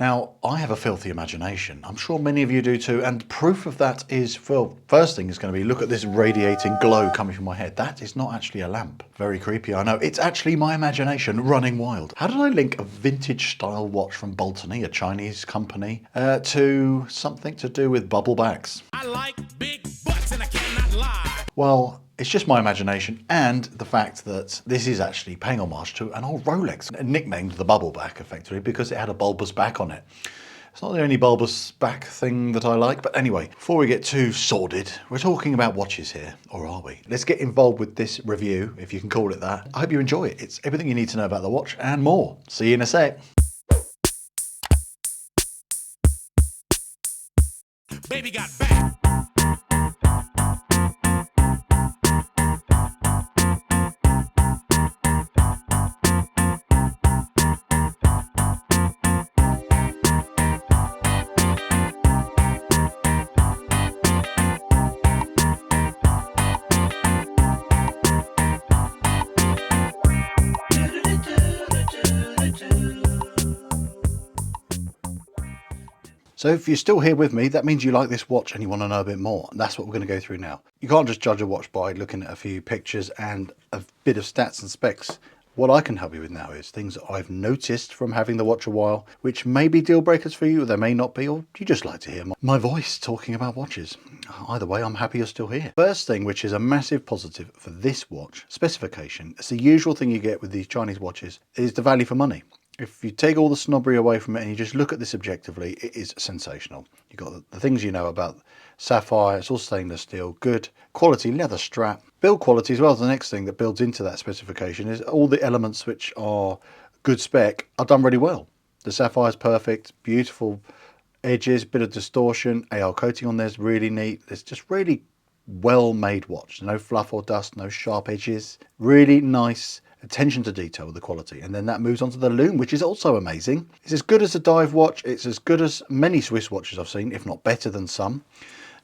Now, I have a filthy imagination. I'm sure many of you do too, and proof of that is, well, first thing is going to be, look at this radiating glow coming from my head. That is not actually a lamp. Very creepy, I know. It's actually my imagination running wild. How did I link a vintage style watch from Baltany, a Chinese company, to something to do with bubble backs? I like big butts and I cannot lie. Well, it's just my imagination and the fact that this is actually paying homage to an old Rolex, nicknamed the bubble back effectively because it had a bulbous back on it. It's not the only bulbous back thing that I like, but anyway, before we get too sordid, we're talking about watches here, or are we? Let's get involved with this review, if you can call it that. I hope you enjoy it. It's everything you need to know about the watch and more. See you in a sec. Baby got back. So if you're still here with me, that means you like this watch and you want to know a bit more. And that's what we're going to go through now. You can't just judge a watch by looking at a few pictures and a bit of stats and specs. What I can help you with now is things that I've noticed from having the watch a while, which may be deal breakers for you, or they may not be, or you just like to hear my voice talking about watches. Either way, I'm happy you're still here. First thing, which is a massive positive for this watch, specification. It's the usual thing you get with these Chinese watches, is the value for money. If you take all the snobbery away from it and you just look at this objectively, it is sensational. You've got the things you know about sapphire, it's all stainless steel, good quality leather strap. Build quality as well is the next thing that builds into that specification, is all the elements which are good spec are done really well. The sapphire is perfect, beautiful edges, bit of distortion, AR coating on there is really neat. It's just really well made watch. No fluff or dust, no sharp edges. Really nice attention to detail with the quality. And then that moves on to the lume, which is also amazing. It's as good as a dive watch. It's as good as many Swiss watches I've seen, if not better than some,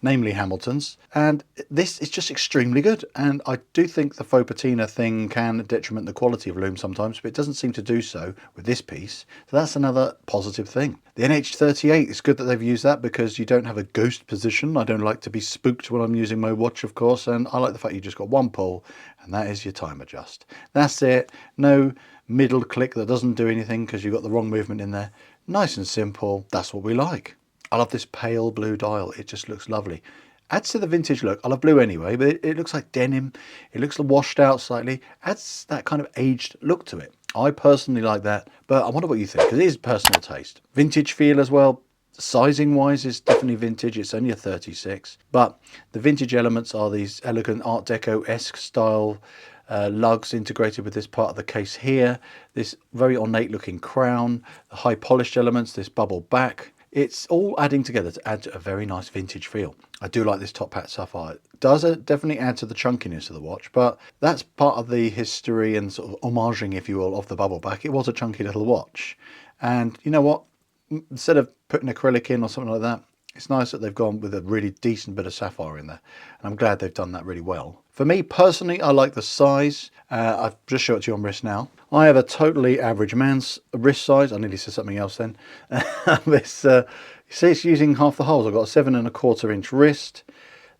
namely Hamilton's. And this is just extremely good. And I do think the faux patina thing can detriment the quality of lume sometimes, but it doesn't seem to do so with this piece. So that's another positive thing. The NH38, it's good that they've used that because you don't have a ghost position. I don't like to be spooked when I'm using my watch, of course, and I like the fact you just got one pull, and that is your time adjust. That's it. No middle click that doesn't do anything because you've got the wrong movement in there. Nice and simple. That's what we like. I love this pale blue dial. It just looks lovely. Adds to the vintage look. I love blue anyway, but it looks like denim. It looks washed out slightly. Adds that kind of aged look to it. I personally like that, but I wonder what you think, because it is personal taste. Vintage feel as well. Sizing wise is definitely vintage. It's only a 36, but the vintage elements are these elegant Art Deco-esque style lugs integrated with this part of the case here. This very ornate looking crown, the high polished elements, this bubble back. It's all adding together to add to a very nice vintage feel. I do like this top hat sapphire. It does definitely add to the chunkiness of the watch, but that's part of the history and sort of homaging, if you will, of the bubble back. It was a chunky little watch. And you know what? Instead of putting acrylic in or something like that, it's nice that they've gone with a really decent bit of sapphire in there. And I'm glad they've done that really well. For me personally, I like the size. I've just showed it to you on wrist now. I have a totally average man's wrist size. I nearly said something else then. This, you see, it's using half the holes. I've got a 7¼ inch wrist.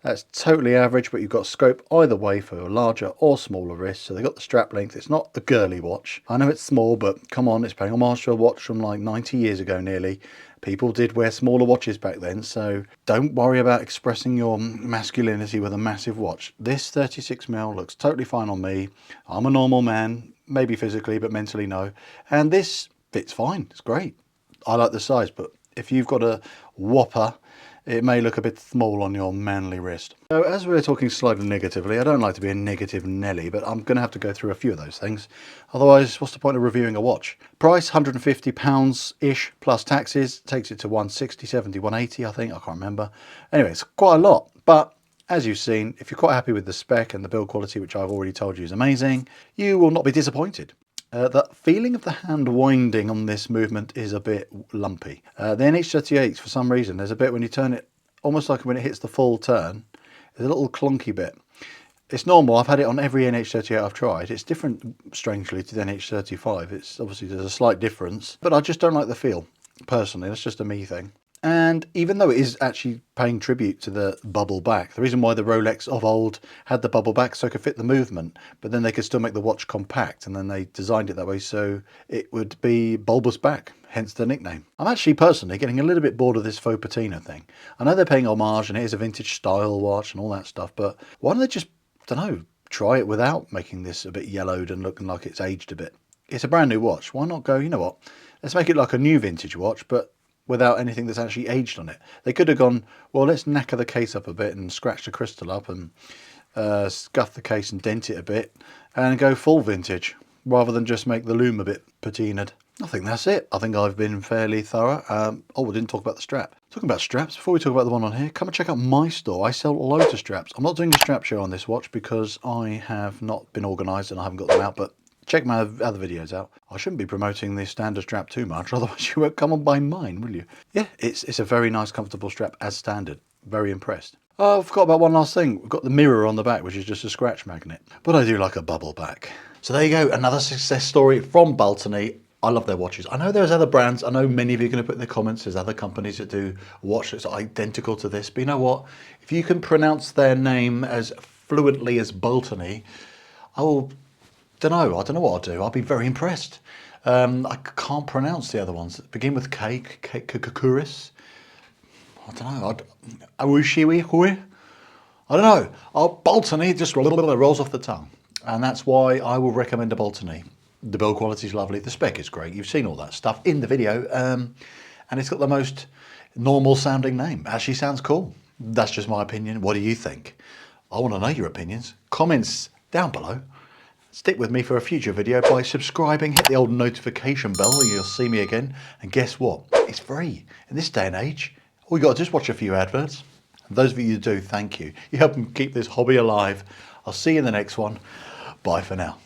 That's totally average, but you've got scope either way for a larger or smaller wrist. So they've got the strap length. It's not a girly watch. I know it's small, but come on, it's paying homage to a watch from like 90 years ago nearly. People did wear smaller watches back then, so don't worry about expressing your masculinity with a massive watch. This 36mm looks totally fine on me. I'm a normal man, maybe physically, but mentally no. And this fits fine. It's great. I like the size, but if you've got a whopper, it may look a bit small on your manly wrist. So as we're talking slightly negatively, I don't like to be a negative Nelly, but I'm going to have to go through a few of those things. Otherwise, what's the point of reviewing a watch? Price, £150-ish plus taxes, takes it to 160, 70, 180, I think, I can't remember. Anyway, it's quite a lot, but as you've seen, if you're quite happy with the spec and the build quality, which I've already told you is amazing, you will not be disappointed. The feeling of the hand winding on this movement is a bit lumpy. The NH38s, for some reason, there's a bit when you turn it, almost like when it hits the full turn, there's a little clunky bit. It's normal, I've had it on every NH38 I've tried. It's different, strangely, to the NH35. It's obviously, there's a slight difference, but I just don't like the feel. personally. That's just a me thing. And even though it is actually paying tribute to the bubble back, the reason why the Rolex of old had the bubble back so it could fit the movement, but then they could still make the watch compact, and then they designed it that way so it would be bulbous back, hence the nickname. I'm actually personally getting a little bit bored of this faux patina thing. I know they're paying homage and it is a vintage style watch and all that stuff, but why don't they just, don't know, try it without making this a bit yellowed and looking like it's aged a bit? It's a brand new watch. Why not go, you know what, let's make it like a new vintage watch, but without anything that's actually aged on it. They could have gone, well, let's knacker the case up a bit and scratch the crystal up and scuff the case and dent it a bit and go full vintage rather than just make the loom a bit patinaed. I think that's it. I think I've been fairly thorough. Oh, we didn't talk about the strap. Talking about straps, before we talk about the one on here, come and check out my store. I sell loads of straps. I'm not doing a strap show on this watch because I have not been organised and I haven't got them out, but check my other videos out. I shouldn't be promoting the standard strap too much, otherwise you won't come and buy mine, will you? Yeah, it's a very nice, comfortable strap as standard. Very impressed. Oh, I forgot about one last thing. We've got the mirror on the back, which is just a scratch magnet. But I do like a bubble back. So there you go, another success story from Baltany. I love their watches. I know there's other brands. I know many of you are going to put in the comments there's other companies that do a watch that's identical to this. But you know what? If you can pronounce their name as fluently as Baltany, I will... I don't know what I'll do. I'll be very impressed. I can't pronounce the other ones. Begin with K, Kuris. I don't know. Awushiwi. I don't know. Baltany just rolls off the tongue. And that's why I will recommend a Baltany. The build quality is lovely. The spec is great. You've seen all that stuff in the video. And it's got the most normal sounding name. Actually sounds cool. That's just my opinion. What do you think? I want to know your opinions. Comments down below. Stick with me for a future video by subscribing, hit the old notification bell and you'll see me again. And guess what? It's free. In this day and age, all you got to do is watch a few adverts. And those of you who do, thank you. You help keep this hobby alive. I'll see you in the next one. Bye for now.